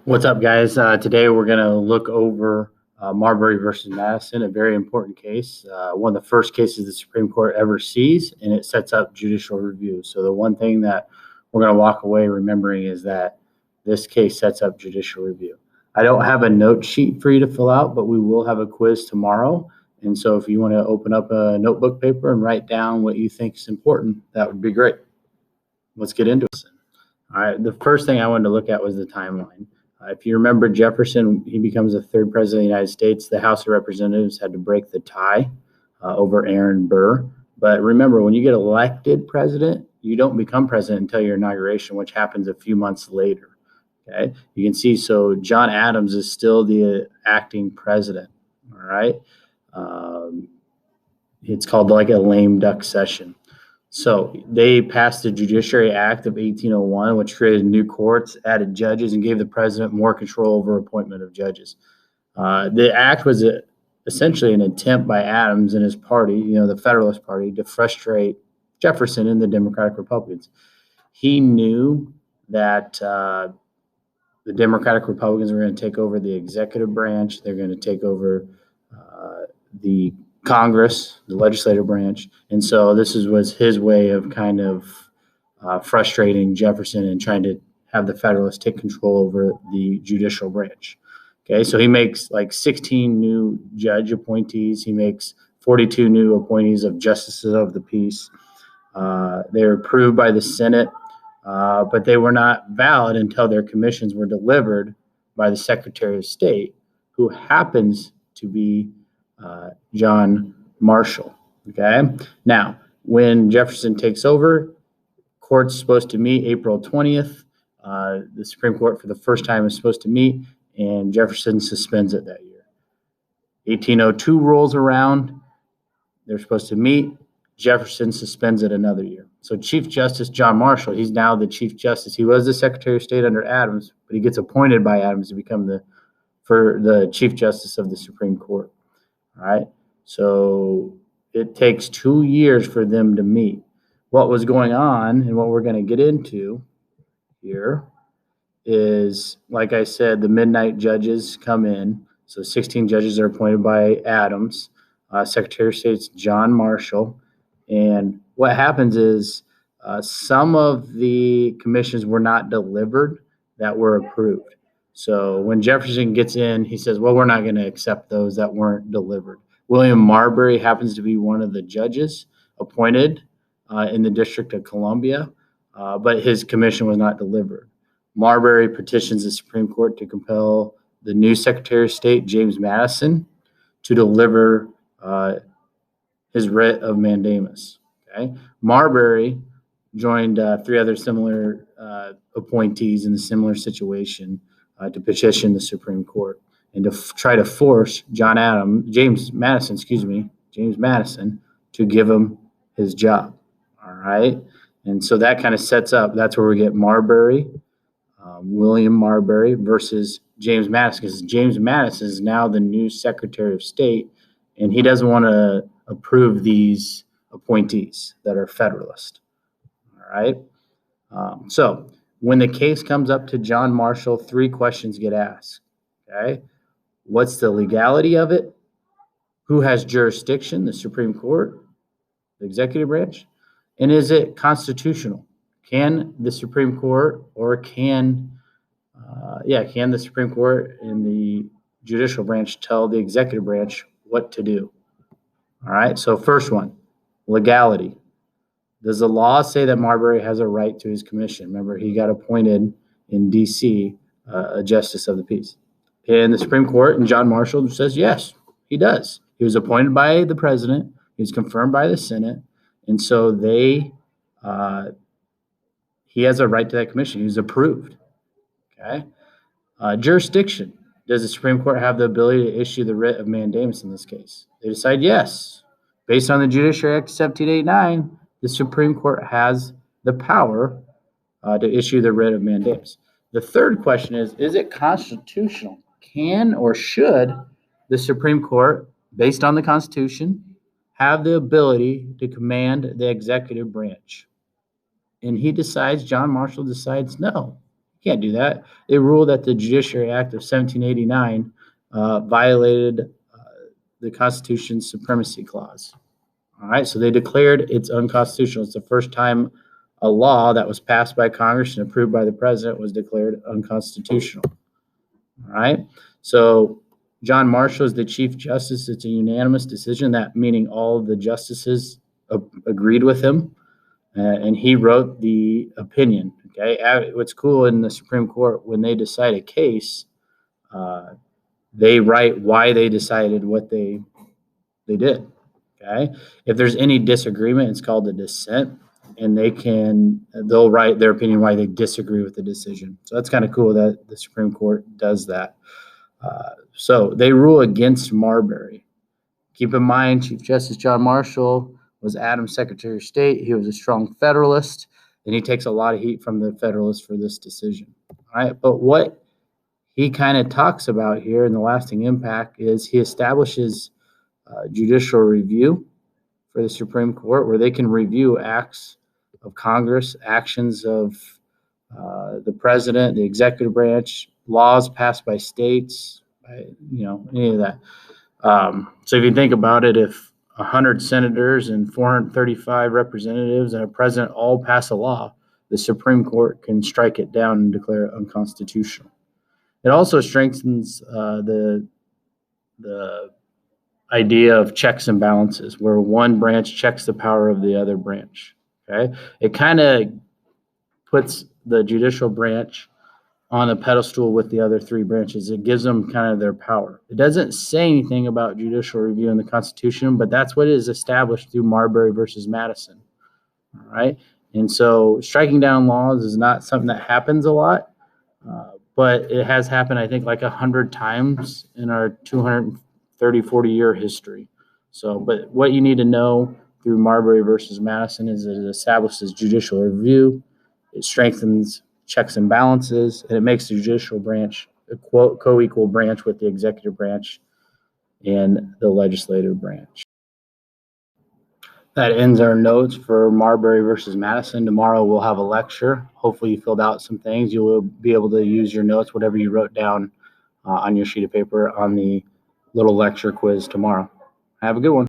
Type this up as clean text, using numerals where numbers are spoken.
What's up, guys? Today we're going to look over Marbury versus Madison, a very important case, one of the first cases the Supreme Court ever sees, and it sets up judicial review. So the one thing that we're going to walk away remembering is that this case sets up judicial review. I don't have a note sheet for you to fill out, but we will have a quiz tomorrow. And so if you want to open up a notebook paper and write down what you think is important, that would be great. Let's get into it. All right, the first thing I wanted to look at was the timeline. If you remember Jefferson, he becomes the third president of the United States. The House of Representatives had to break the tie over Aaron Burr. But remember, when you get elected president, you don't become president until your inauguration, which happens a few months later. Okay, you can see, so John Adams is still the acting president. All right, it's called like a lame duck session. So they passed the Judiciary Act of 1801, which created new courts, added judges, and gave the president more control over appointment of judges. The act was essentially an attempt by Adams and his party, the Federalist Party, to frustrate Jefferson and the Democratic Republicans. He knew that the Democratic Republicans were going to take over the executive branch. They're going to take over the Congress, the legislative branch. And so this was his way of kind of frustrating Jefferson and trying to have the Federalists take control over the judicial branch. Okay, so he makes like 16 new judge appointees. He makes 42 new appointees of justices of the peace. They're approved by the Senate, but they were not valid until their commissions were delivered by the Secretary of State, who happens to be John Marshall. Okay. Now, when Jefferson takes over, court's supposed to meet April 20th. The Supreme Court for the first time is supposed to meet, and Jefferson suspends it that year. 1802 rolls around. They're supposed to meet. Jefferson suspends it another year. So Chief Justice John Marshall, he's now the Chief Justice. He was the Secretary of State under Adams, but he gets appointed by Adams to become the Chief Justice of the Supreme Court. All right, so it takes 2 years for them to meet. What was going on and what we're going to get into here is, like I said, the midnight judges come in. So 16 judges are appointed by Adams, Secretary of State's John Marshall. And what happens is some of the commissions were not delivered that were approved. So when Jefferson gets in, he says, well, we're not going to accept those that weren't delivered. William Marbury happens to be one of the judges appointed in the District of Columbia, but his commission was not delivered. Marbury petitions the Supreme Court to compel the new Secretary of State, James Madison, to deliver his writ of mandamus. Okay? Marbury joined 3 other similar appointees in a similar situation to petition the Supreme Court and to try to force James Madison to give him his job. All right. And so that kind of sets up, that's where we get Marbury, William Marbury versus James Madison, because James Madison is now the new Secretary of State, and he doesn't want to approve these appointees that are Federalist. All right. So when the case comes up to John Marshall, 3 questions get asked. Okay. What's the legality of it? Who has jurisdiction? The Supreme Court, the executive branch? And is it constitutional? Can the Supreme Court can the Supreme Court and the judicial branch tell the executive branch what to do? All right. So first one, legality. Does the law say that Marbury has a right to his commission? Remember, he got appointed in D.C. A justice of the peace. And the Supreme Court and John Marshall says, yes, he does. He was appointed by the president. He was confirmed by the Senate. And so he has a right to that commission. He was approved. Okay. Jurisdiction. Does the Supreme Court have the ability to issue the writ of mandamus in this case? They decide yes. Based on the Judiciary Act of 1789, the Supreme Court has the power to issue the writ of mandamus. The third question is it constitutional? Can or should the Supreme Court, based on the Constitution, have the ability to command the executive branch? And John Marshall decides no, Can't do that. They ruled that the Judiciary Act of 1789 violated the Constitution's supremacy clause. All right, so they declared it's unconstitutional. It's the first time a law that was passed by Congress and approved by the president was declared unconstitutional. All right, so John Marshall is the Chief Justice. It's a unanimous decision, that meaning all of the justices agreed with him, and he wrote the opinion. Okay, what's cool in the Supreme Court, when they decide a case, they write why they decided what they did. Okay, if there's any disagreement, it's called a dissent, and they'll write their opinion why they disagree with the decision. So that's kind of cool that the Supreme Court does that. So they rule against Marbury. Keep in mind, Chief Justice John Marshall was Adams' Secretary of State. He was a strong Federalist, and he takes a lot of heat from the Federalists for this decision. All right, but what he kind of talks about here in the lasting impact is he establishes judicial review for the Supreme Court, where they can review acts of Congress, actions of the president, the executive branch, laws passed by states, any of that. So if you think about it, if 100 senators and 435 representatives and a president all pass a law, the Supreme Court can strike it down and declare it unconstitutional. It also strengthens the idea of checks and balances, where one branch checks the power of the other branch. Okay, it kind of puts the judicial branch on a pedestal with the other three branches. It gives them kind of their power. It doesn't say anything about judicial review in the Constitution, but that's what is established through Marbury versus Madison. All right, and so striking down laws is not something that happens a lot, but it has happened, I think, like 100 times in our 230, 40-year history. So, but what you need to know through Marbury versus Madison is that it establishes judicial review, it strengthens checks and balances, and it makes the judicial branch a co-equal branch with the executive branch and the legislative branch. That ends our notes for Marbury versus Madison. Tomorrow we'll have a lecture. Hopefully you filled out some things. You will be able to use your notes, whatever you wrote down on your sheet of paper, on the little lecture quiz tomorrow. Have a good one.